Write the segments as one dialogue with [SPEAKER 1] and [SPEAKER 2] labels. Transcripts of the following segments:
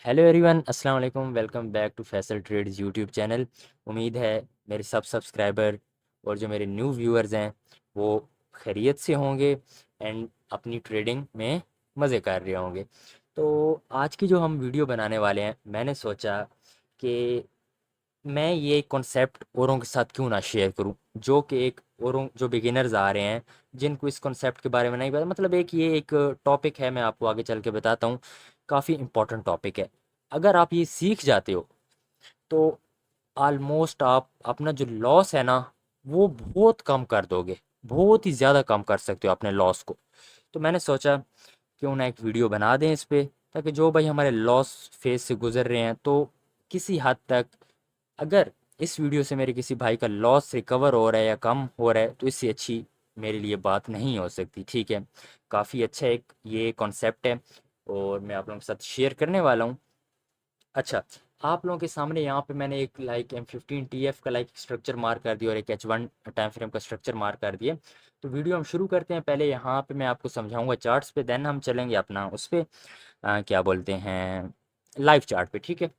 [SPEAKER 1] Hello everyone, अस्सलाम वालेकुम। Welcome back to Faisal trades YouTube channel. उम्मीद है मेरे सब सब्सक्राइबर और जो मेरे न्यू व्यूअर्स हैं वो खैरियत से होंगे एंड अपनी ट्रेडिंग में मज़े कर रहे होंगे। तो आज की जो हम वीडियो बनाने वाले हैं, मैंने सोचा कि मैं ये कॉन्सेप्ट औरों के साथ क्यों ना शेयर करूं, जो कि एक औरों जो बिगिनर्स आ रहे हैं जिनको इस कॉन्सेप्ट के बारे में नहीं पता। मतलब ये एक टॉपिक है, मैं आपको आगे चल के बताता हूँ। काफ़ी इम्पोर्टेंट टॉपिक है। अगर आप ये सीख जाते हो तो ऑलमोस्ट आप अपना जो लॉस है ना वो बहुत कम कर दोगे। बहुत ही ज़्यादा कम कर सकते हो अपने लॉस को। तो मैंने सोचा क्यों ना एक वीडियो बना दें इस पे, ताकि जो भाई हमारे लॉस फेज से गुजर रहे हैं तो किसी हद तक, अगर इस वीडियो से मेरे किसी भाई का लॉस रिकवर हो रहा है या कम हो रहा है तो इससे अच्छी मेरे लिए बात नहीं हो सकती। ठीक है, काफ़ी अच्छा एक ये कॉन्सेप्ट है और मैं आप लोगों के साथ शेयर करने वाला हूँ। अच्छा, आप लोगों के सामने यहाँ पे मैंने एक M15 TF का स्ट्रक्चर मार्क कर दिया और एक H1 टाइम फ्रेम का स्ट्रक्चर मार्क कर दिया। तो वीडियो हम शुरू करते हैं। पहले यहाँ पे मैं आपको समझाऊंगा चार्ट्स पे, देन हम चलेंगे अपना उस पे क्या बोलते हैं, लाइव चार्ट पे। ठीक है,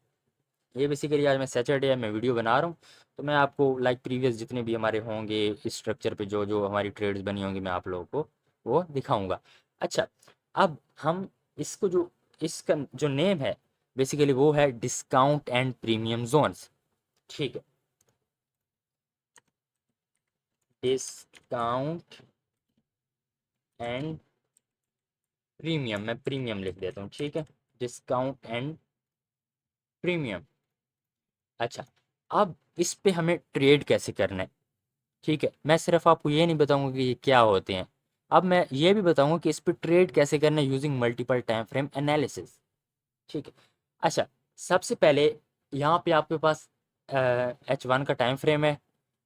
[SPEAKER 1] ये बेसिकली आज मैं सैटरडे है, मैं वीडियो बना रहा हूँ। तो मैं आपको प्रीवियस जितने भी हमारे होंगे इस स्ट्रक्चर पे, जो जो हमारी ट्रेड्स बनी होंगी, मैं आप लोगों को वो दिखाऊंगा। अच्छा, अब हम इसको जो इसका जो नेम है बेसिकली वो है डिस्काउंट एंड प्रीमियम जोन्स। ठीक है, डिस्काउंट एंड प्रीमियम, मैं प्रीमियम लिख देता हूँ। ठीक है, डिस्काउंट एंड प्रीमियम। अच्छा, अब इस पे हमें ट्रेड कैसे करना है। ठीक है, मैं सिर्फ आपको ये नहीं बताऊंगा कि ये क्या होते हैं, अब मैं ये भी बताऊंगा कि इस पे ट्रेड कैसे करना है using multiple time frame analysis. ठीक है। अच्छा, सबसे पहले यहाँ पे आपके पास H1 का टाइम फ्रेम है।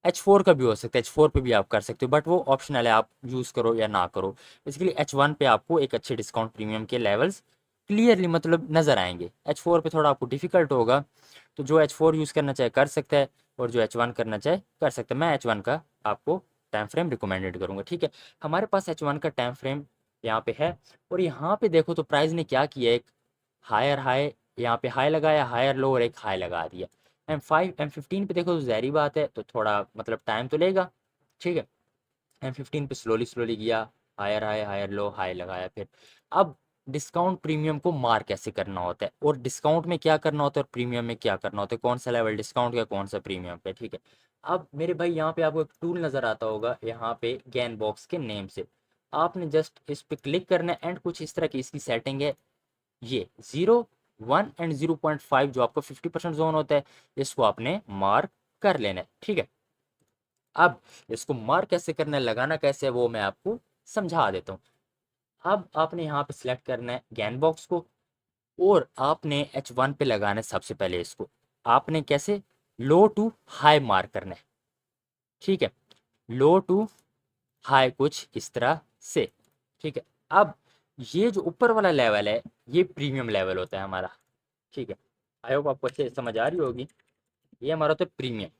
[SPEAKER 1] H4 का भी हो सकता है, H4 पे भी आप कर सकते हो, बट वो ऑप्शनल है, आप यूज़ करो या ना करो। बेसिकली H1 पे आपको एक अच्छे डिस्काउंट प्रीमियम के लेवल्स क्लियरली नज़र आएंगे। H4 पे थोड़ा आपको डिफिकल्ट होगा, तो जो H4 यूज़ करना चाहे कर सकता है और जो H1 करना चाहे कर सकता है। मैं H1 का आपको टाइम फ्रेम रिकमेंडेड करूँगा। ठीक है, हमारे पास H1 का टाइम फ्रेम यहाँ पे है और यहाँ पे देखो तो प्राइस ने क्या किया, एक हायर हाई, यहाँ पे हाई लगाया, हायर लो और एक हाई लगा दिया। M15 पे देखो तो ज़ाहिर बात है, तो थोड़ा टाइम तो लेगा। ठीक है, M15 पे स्लोली स्लोली गया, higher high higher low high लगाया फिर। अब डिस्काउंट प्रीमियम को मार कैसे करना होता है, और डिस्काउंट में क्या करना होता है और प्रीमियम में क्या करना होता है, कौन सा लेवल डिस्काउंट का कौन सा प्रीमियम पे। ठीक है, अब मेरे भाई यहाँ पे आपको एक टूल नज़र आता होगा यहाँ पे गैन बॉक्स के नेम से। आपने जस्ट इस पे क्लिक करना है एंड कुछ इस तरह की इसकी सेटिंग है। ये 0, 1 एंड 0.5 जो आपका 50% जोन होता है, इसको आपने मार्क कर लेना है। ठीक है, अब इसको मार्क कैसे करना है, लगाना कैसे है, वो मैं आपको समझा देता हूँ। अब आपने यहाँ पे सिलेक्ट करना है गैन बॉक्स को और आपने H1 पे लगाना है सबसे पहले इसको। आपने कैसे, लो टू हाई मार्क करना है। ठीक है, लो टू हाई कुछ इस तरह से। ठीक है, अब ये जो ऊपर वाला लेवल है ये प्रीमियम लेवल होता है हमारा। ठीक है, आई होप आपको अच्छे से समझ आ रही होगी। ये हमारा होता है प्रीमियम।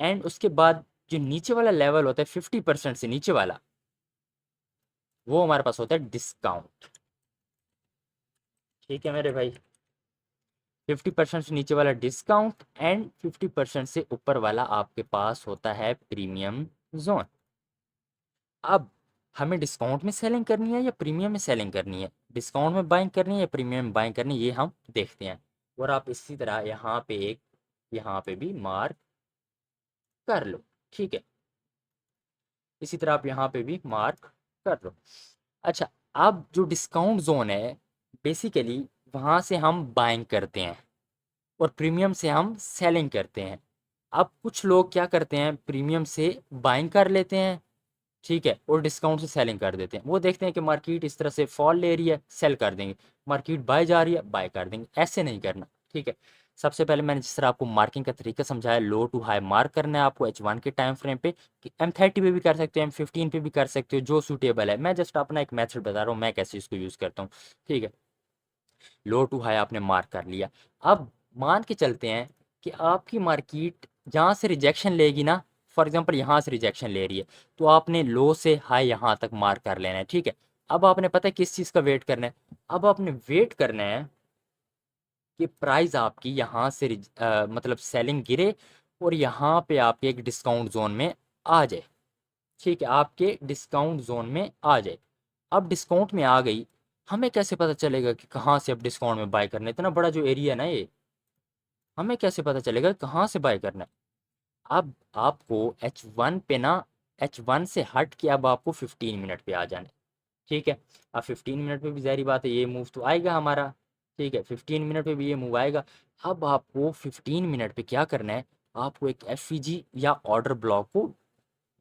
[SPEAKER 1] एंड उसके बाद जो नीचे वाला लेवल होता है 50% से नीचे वाला, वो हमारे पास होता है डिस्काउंट। ठीक है मेरे भाई, 50% से नीचे वाला डिस्काउंट एंड 50% से ऊपर वाला आपके पास होता है प्रीमियम जोन। अब हमें डिस्काउंट में सेलिंग करनी है या प्रीमियम में सेलिंग करनी है, डिस्काउंट में बाइंग करनी है या प्रीमियम में बाइंग करनी है, ये हम देखते हैं। और आप इसी तरह यहाँ पे एक, यहाँ पे भी मार्क कर लो। ठीक है, इसी तरह आप यहाँ पे भी मार्क कर लो। अच्छा, अब जो डिस्काउंट जोन है बेसिकली वहाँ से हम बाइंग करते हैं और प्रीमियम से हम सेलिंग करते हैं। अब कुछ लोग क्या करते हैं, प्रीमियम से बाइंग कर लेते हैं, ठीक है, और डिस्काउंट से सेलिंग कर देते हैं। वो देखते हैं कि मार्केट इस तरह से फॉल ले रही है, सेल कर देंगे, मार्केट बाय जा रही है, बाय कर देंगे। ऐसे नहीं करना। ठीक है, सबसे पहले मैंने जिस तरह आपको मार्किंग का तरीका समझाया, लो टू हाई मार्क करना है आपको H1 के टाइम फ्रेम पे। कि M30 पे भी कर सकते हो, M15 पे भी कर सकते हो, जो सूटेबल है। मैं जस्ट अपना एक मेथड बता रहा हूँ मैं कैसे इसको यूज़ करता हूँ। ठीक है, लो टू हाई आपने मार्क कर लिया। अब मान के चलते हैं कि आपकी मार्केट जहाँ से रिजेक्शन लेगी ना, फॉर एग्जांपल यहाँ से रिजेक्शन ले रही है, तो आपने लो से हाई यहाँ तक मार्क कर लेना है। ठीक है, अब आपने पता है किस चीज़ का वेट करना है, अब आपने वेट करना है कि प्राइस आपकी यहाँ से मतलब सेलिंग गिरे और यहाँ पे आपके एक डिस्काउंट जोन में आ जाए। ठीक है, आपके डिस्काउंट जोन में आ जाए। अब डिस्काउंट में आ गई, हमें कैसे पता चलेगा कि कहाँ से अब डिस्काउंट में बाय करना है? इतना बड़ा जो एरिया है ना ये, हमें कैसे पता चलेगा कहाँ से बाय करना है? अब आपको H1 पे ना, H1 से हट के अब आपको 15 मिनट पे आ जाना है। ठीक है, अब 15 मिनट में भी ज़ाहिर बात है ये मूव तो आएगा हमारा। ठीक है, 15 मिनट में भी ये मूव आएगा। अब आपको 15 मिनट पे क्या करना है, आपको एक एफ या ऑर्डर ब्लॉक को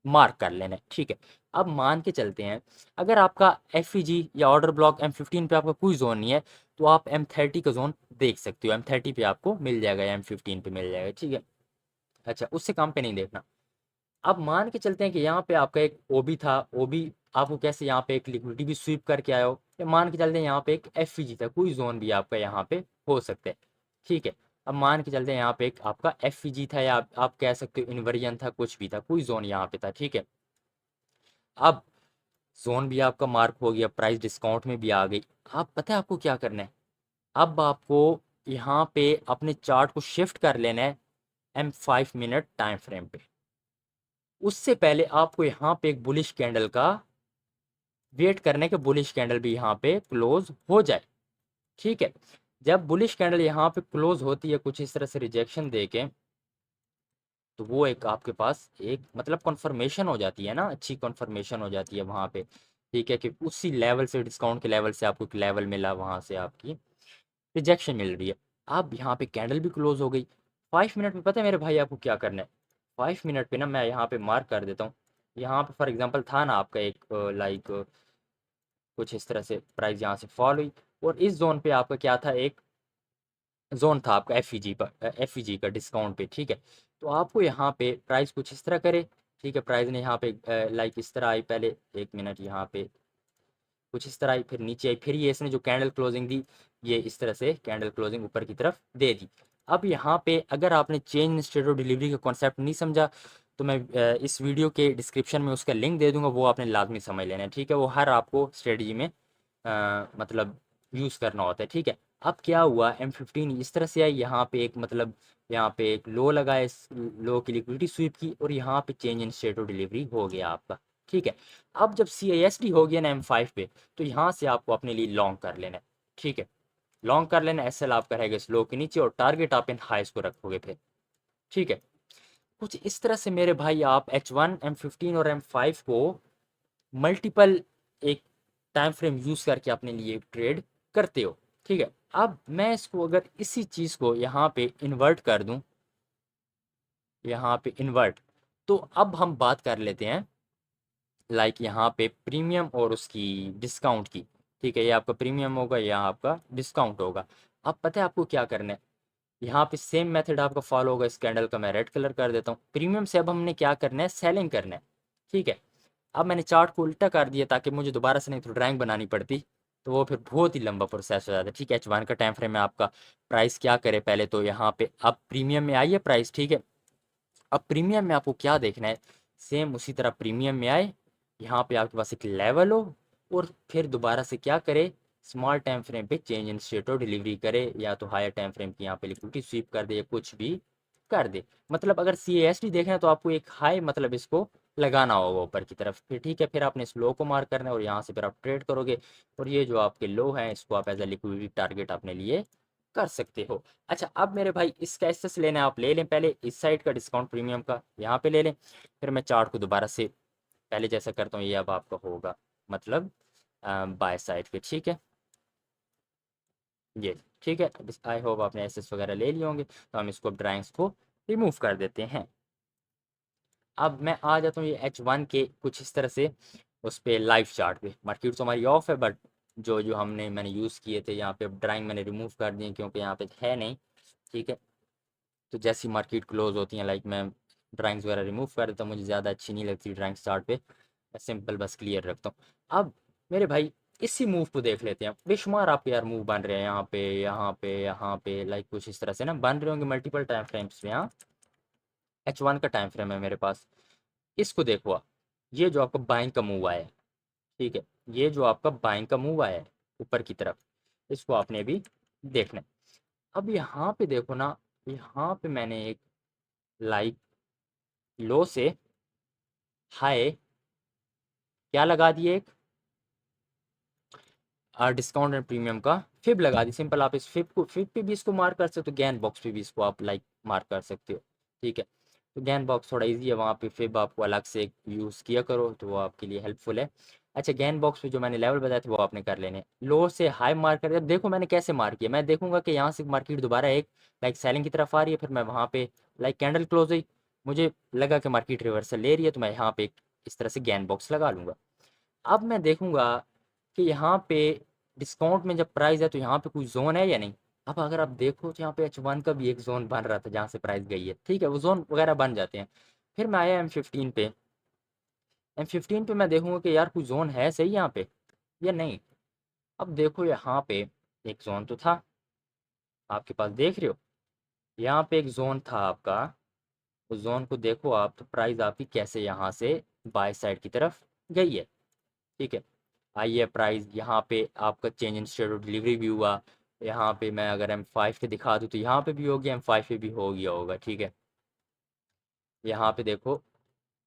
[SPEAKER 1] मार्क कर लेना है। ठीक है, अब मान के चलते हैं अगर आपका एफ या ऑर्डर ब्लॉक M15 पे आपका कोई जोन नहीं है, तो आप M30 का जोन देख सकते हो। M30 पे आपको मिल जाएगा या M15 पे मिल जाएगा। ठीक है, अच्छा उससे कम पे नहीं देखना। अब मान के चलते हैं कि यहाँ पे आपका एक ओबी था, ओबी आपको कैसे यहाँ पे एक लिक्विडिटी भी स्वीप करके आया हो, या मान के चलते हैं यहाँ पे एक एफ था, कोई जोन भी आपका यहाँ पे हो सकता है। ठीक है, अब मान के चलते हैं यहाँ पे एक आपका एफ था, या आप कह सकते हो इन्वर्जन था, कुछ भी था, कोई जोन यहाँ पे था। ठीक है, अब जोन भी आपका मार्क हो गया, प्राइस डिस्काउंट में भी आ गई। अब पता है आपको क्या करना है, अब आपको यहाँ पे अपने चार्ट को शिफ्ट कर लेना है M5 मिनट टाइम फ्रेम पे। उससे पहले आपको यहाँ पे एक बुलिश कैंडल का वेट करने के, बुलिश कैंडल भी यहाँ पे क्लोज हो जाए। ठीक है, जब बुलिश कैंडल यहाँ पे क्लोज होती है कुछ इस तरह से रिजेक्शन देके, तो वो एक आपके पास एक मतलब कंफर्मेशन हो जाती है ना, अच्छी कंफर्मेशन हो जाती है वहाँ पे। ठीक है, कि उसी लेवल से, डिस्काउंट के लेवल से आपको एक लेवल मिला, वहाँ से आपकी रिजेक्शन मिल रही है। अब यहाँ पे कैंडल भी क्लोज हो गई। 5 मिनट में पता है मेरे भाई आपको क्या करना है, 5 मिनट पे ना मैं यहाँ पे मार्क कर देता हूँ। यहाँ पे फॉर एग्जांपल था ना आपका एक लाइक कुछ इस तरह से प्राइस यहाँ से फॉल हुई, और इस जोन पे आपका क्या था, एक जोन था आपका एफ का डिस्काउंट पे। ठीक है, तो आपको यहाँ पे प्राइस कुछ इस तरह करे। ठीक है, प्राइस ने यहाँ पे लाइक इस तरह आई, पहले 1 मिनट यहाँ पे कुछ इस तरह आई, फिर नीचे आई, फिर ये इसने जो कैंडल क्लोजिंग दी, ये इस तरह से कैंडल क्लोजिंग ऊपर की तरफ दे दी। अब यहाँ पे अगर आपने change in state of delivery का कॉन्सेप्ट नहीं समझा, तो मैं इस वीडियो के डिस्क्रिप्शन में उसका लिंक दे दूंगा, वो आपने लाजमी समझ लेना है। ठीक है, वो हर आपको स्ट्रेटजी में मतलब यूज़ करना होता है। ठीक है, अब क्या हुआ, M15 इस तरह से आई, यहाँ पे एक मतलब यहाँ पे एक लो लगा है, इस लो की लिक्विडिटी स्वीप की, और यहाँ पे change in state of delivery हो गया आपका। ठीक है, अब जब CASD हो गया ना M5 पे, तो यहाँ से आपको अपने लिए लॉन्ग कर लेना है। ठीक है, लॉन्ग कर लेना, SL आपका रहेगा इस लो के नीचे, और टारगेट आप इन हाइस को रखोगे फिर। ठीक है, कुछ इस तरह से मेरे भाई आप H1 M15 और M5 को मल्टीपल एक टाइम फ्रेम यूज़ करके अपने लिए ट्रेड करते हो। ठीक है, अब मैं इसको अगर इसी चीज़ को यहाँ पे इन्वर्ट कर दूँ, यहाँ पे इन्वर्ट, तो अब हम बात कर लेते हैं लाइक यहाँ पे प्रीमियम और उसकी डिस्काउंट की। ठीक है, ये आपका प्रीमियम होगा, यहाँ आपका डिस्काउंट होगा। अब पता है आपको क्या करना है, यहाँ पे सेम मेथड आपका फॉलो होगा। इस कैंडल का मैं रेड कलर कर देता हूँ। प्रीमियम से अब हमने क्या करना है, सेलिंग करना है। ठीक है, अब मैंने चार्ट को उल्टा कर दिया ताकि मुझे दोबारा से नहीं तो ड्राइंग बनानी पड़ती, तो वो फिर बहुत ही लंबा प्रोसेस हो जाता है। ठीक है, H1 का टाइम फ्रेम में आपका प्राइस क्या करे, पहले तो यहाँ पे अब प्रीमियम में आई है प्राइस। ठीक है, अब प्रीमियम में आपको क्या देखना है, सेम उसी तरह प्रीमियम में आए, यहाँ पे आपके पास एक लेवल हो, और फिर दोबारा से क्या करे, स्मॉल टाइम फ्रेम पे change in state of delivery करे, या तो हायर टाइम फ्रेम की यहाँ पे लिक्विडिटी स्वीप कर दे, या कुछ भी कर दे। मतलब अगर CASD देखना है तो आपको एक हाई मतलब इसको लगाना होगा ऊपर की तरफ। फिर ठीक है, फिर आपने इस लो को मार्क करना है, और यहाँ से फिर आप ट्रेड करोगे, और ये जो आपके लो हैं इसको आप एज अ लिक्विडिटी टारगेट अपने लिए कर सकते हो। अच्छा, अब मेरे भाई इसका एसेस लेना है, आप ले लें पहले इस साइड का डिस्काउंट प्रीमियम का, यहाँ पे ले लें। फिर मैं चार्ट को दोबारा से पहले जैसा करता हूँ, ये अब आपका होगा मतलब बाय साइड पे। ठीक है, ये ठीक है। आई होप आपने एसेस वगैरह ले लिए होंगे, तो हम इसको ड्राइंग्स को रिमूव कर देते हैं। अब मैं आ जाता हूँ ये H1 के कुछ इस तरह से उस पर लाइव चार्ट पे। मार्केट तो हमारी ऑफ है, बट जो जो मैंने यूज़ किए थे यहाँ पे ड्राइंग मैंने रिमूव कर दिए, क्योंकि यहाँ पे है नहीं। ठीक है, तो जैसी मार्केट क्लोज होती हैं लाइक मैं ड्राइंग्स वगैरह रिमूव कर देता हूँ, मुझे ज़्यादा अच्छी नहीं लगती ड्राइंग्स चार्ट पे, मैं सिंपल बस क्लियर रखता हूँ। अब मेरे भाई इसी मूव को देख लेते हैं। बेशुमार आपके यार मूव बन रहे हैं यहाँ पे, यहाँ पे, यहाँ पे, लाइक कुछ इस तरह से ना बन रहे होंगे मल्टीपल टाइम फ्रेम्स में। यहाँ H1 का टाइम फ्रेम है मेरे पास, इसको देखो आप, ये जो आपका बाइंग का मूव आया है। ठीक है, ये जो आपका बाइंग का मूव आया है ऊपर की तरफ, इसको आपने भी देखना है। अब यहाँ पे देखो ना, यहाँ पे मैंने एक लाइक लो से हाई क्या लगा दिए, एक डिस्काउंट एंड प्रीमियम का फिब लगा दी। सिंपल, आप इस फिब पे भी इसको मार्क कर सकते हो, गैन बॉक्स पे भी इसको आप लाइक मार्क कर सकते हो। ठीक है, तो गैन बॉक्स थोड़ा इजी है, वहाँ पे फिब आपको अलग से यूज़ किया करो तो वो आपके लिए हेल्पफुल है। अच्छा, गैन बॉक्स पे जो मैंने लेवल बताया था वो आपने कर लेने। लो से हाई मार्क कर, देखो मैंने कैसे मार्क किया, मैं देखूंगा कि यहाँ से मार्केट दोबारा एक लाइक सेलिंग की तरफ आ रही है, फिर मैं वहाँ पे लाइक कैंडल क्लोज हुई, मुझे लगा कि मार्केट रिवर्सल ले रही है, तो मैं यहाँ पे इस तरह से गैन बॉक्स लगा लूँगा। अब मैं देखूंगा कि यहाँ पे डिस्काउंट में जब प्राइस है तो यहाँ पे कोई जोन है या नहीं। अब अगर आप देखो तो यहाँ पे H1 का भी एक जोन बन रहा था जहाँ से प्राइस गई है, ठीक है, वो जोन वगैरह बन जाते हैं। फिर मैं आया M15 पे, M15 पे मैं देखूंगा कि यार कोई जोन है सही यहाँ पे या नहीं। अब देखो यहाँ पे एक जोन तो था, आपके पास देख रहे हो, यहाँ पे एक जोन था आपका, उस जोन को देखो आप, तो प्राइस आपकी कैसे यहाँ से बाय साइड की तरफ गई है। ठीक है, आइए प्राइस यहाँ पे आपका change in state of delivery भी हुआ। यहाँ पे मैं अगर M5 पे दिखा दूँ तो यहाँ पे भी हो गया, M5 पे भी हो गया होगा। ठीक है, यहाँ पे देखो,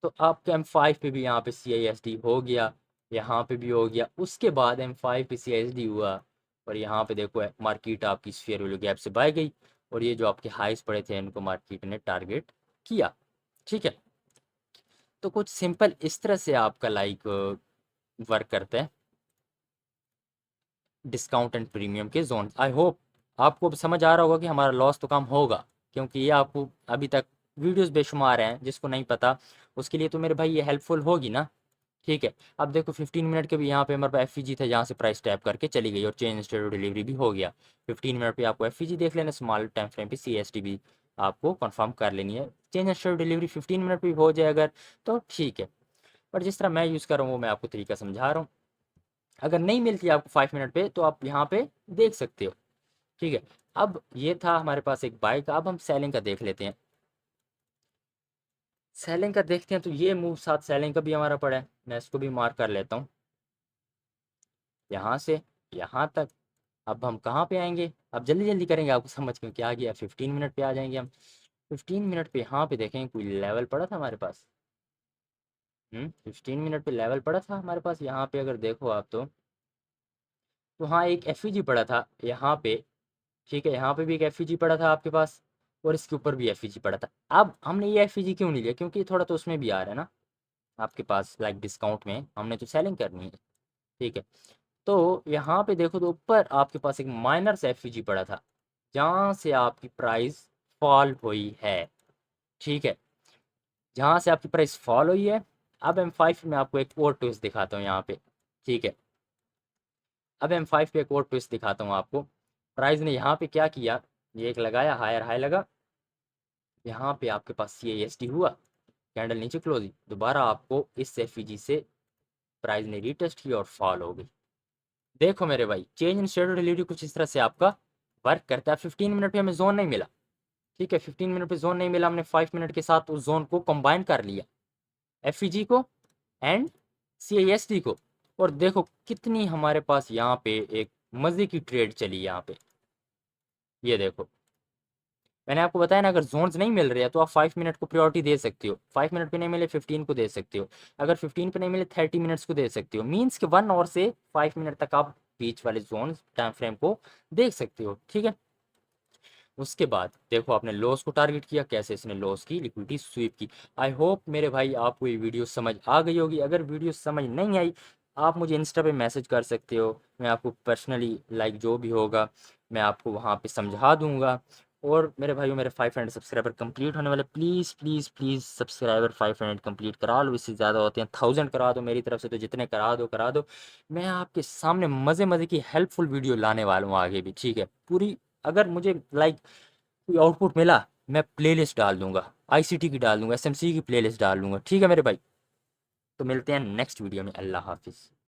[SPEAKER 1] तो आपके M5 पे भी यहाँ पे CISD हो गया, यहाँ पे भी हो गया, उसके बाद M5 पे CISD हुआ, और यहाँ पे देखो मार्केट आपकी स्फीयर वैल्यू गैप से बाय गई, और ये जो आपके हाइस पड़े थे इनको मार्केट ने टारगेट किया। ठीक है, तो कुछ सिंपल इस तरह से आपका लाइक वर्क करता है डिस्काउंट एंड प्रीमियम के जोन। आई होप आपको अब समझ आ रहा होगा कि हमारा लॉस तो कम होगा, क्योंकि ये आपको अभी तक वीडियोस बेशुमार हैं, जिसको नहीं पता उसके लिए तो मेरे भाई ये हेल्पफुल होगी ना। ठीक है, अब देखो 15 मिनट के भी यहाँ पे हमारे पास FEG था, जहाँ से प्राइस टैप करके चली गई और चेंज स्टेट ऑफ डिलीवरी भी हो गया। 15 मिनट पे आपको FEG देख लेना, स्मॉल टाइम फ्रेम पे CST भी आपको कंफर्म कर लेनी है। Change state of delivery 15 minute पे भी हो जाए अगर, तो ठीक है, पर जिस तरह मैं यूज़ कर रहा हूँ वो मैं आपको तरीका समझा रहा हूँ। अगर नहीं मिलती आपको 5 मिनट पे तो आप यहाँ पे देख सकते हो। ठीक है, अब ये था हमारे पास एक बाय का, अब हम सेलिंग का देख लेते हैं। सेलिंग का देखते हैं तो ये मूव साथ सेलिंग का भी हमारा पड़ा है, मैं इसको भी मार्क कर लेता हूँ यहाँ से यहाँ तक। अब हम कहाँ पे आएंगे, अब जल्दी जल्दी करेंगे आपको समझ में क्या आ गया। 15 मिनट पे आ जाएंगे हम। 15 मिनट पे यहाँ पे देखेंगे कोई लेवल पड़ा था हमारे पास। 15 मिनट पे लेवल पड़ा था हमारे पास, यहाँ पे अगर देखो आप तो हाँ एक FEG पड़ा था यहाँ पे। ठीक है, यहाँ पे भी एक FEG पड़ा था आपके पास, और इसके ऊपर भी FEG पड़ा था। अब हमने ये FEG क्यों नहीं लिया, क्योंकि थोड़ा तो उसमें भी आ रहा है ना आपके पास लाइक डिस्काउंट में, हमने तो सेलिंग करनी है। ठीक है, तो यहाँ पे देखो तो ऊपर आपके पास एक माइनर सा FEG पड़ा था, जहाँ से आपकी प्राइस फॉल हुई है। ठीक है, जहाँ से आपकी प्राइस फॉल हुई है। अब M5 में आपको एक और ट्विस्ट दिखाता हूँ यहाँ पे। ठीक है, अब M5 पे एक और ट्विस्ट दिखाता हूँ आपको। प्राइस ने यहाँ पे क्या किया, ये एक लगाया, हायर हाई लगा, यहाँ पे आपके पास CASD हुआ, कैंडल नीचे क्लोज हुई, दोबारा आपको इस FEG से प्राइस ने रीटेस्ट किया और फॉल हो गई। देखो मेरे भाई, चेंज इन शेडो डिलीवरी कुछ इस तरह से आपका वर्क करता है। 15 मिनट पे हमें जोन नहीं मिला, ठीक है, 15 मिनट पे जोन नहीं मिला, हमने 5 मिनट के साथ उस जोन को कंबाइन कर लिया, FEG को एंड CASD को, और देखो कितनी हमारे पास यहाँ पे एक मजे की ट्रेड चली यहाँ पे। ये देखो, मैंने आपको बताया ना, अगर जोन्स नहीं मिल रहे हैं तो आप 5 मिनट को प्रायोरिटी दे सकते हो, 5 मिनट पे नहीं मिले 15 को दे सकते हो, अगर 15 पे नहीं मिले 30 मिनट्स को दे सकते हो, मीन्स कि 1 आवर से 5 मिनट तक आप बीच वाले जोन टाइम फ्रेम को देख सकते हो। ठीक है, उसके बाद देखो आपने लॉस को टारगेट किया, कैसे इसने लॉस की लिक्विडिटी स्वीप की। आई होप मेरे भाई आपको ये वीडियो समझ आ गई होगी। अगर वीडियो समझ नहीं आई, आप मुझे इंस्टा पे मैसेज कर सकते हो, मैं आपको पर्सनली लाइक जो भी होगा मैं आपको वहाँ पे समझा दूंगा। और मेरे भाइयों, मेरे 500 सब्सक्राइबर कंप्लीट होने वाले, please please please subscriber 500 complete करा लो, इससे ज़्यादा होते हैं 1000 करा दो मेरी तरफ से, तो जितने करा दो करा दो। मैं आपके सामने मज़े मज़े की हेल्पफुल वीडियो लाने वाला हूँ आगे भी। ठीक है, पूरी अगर मुझे लाइक कोई आउटपुट मिला, मैं प्लेलिस्ट डाल दूंगा, ICT की डाल दूंगा, SMC की प्लेलिस्ट डाल दूंगा। ठीक है मेरे भाई, तो मिलते हैं नेक्स्ट वीडियो में। अल्लाह हाफिज़।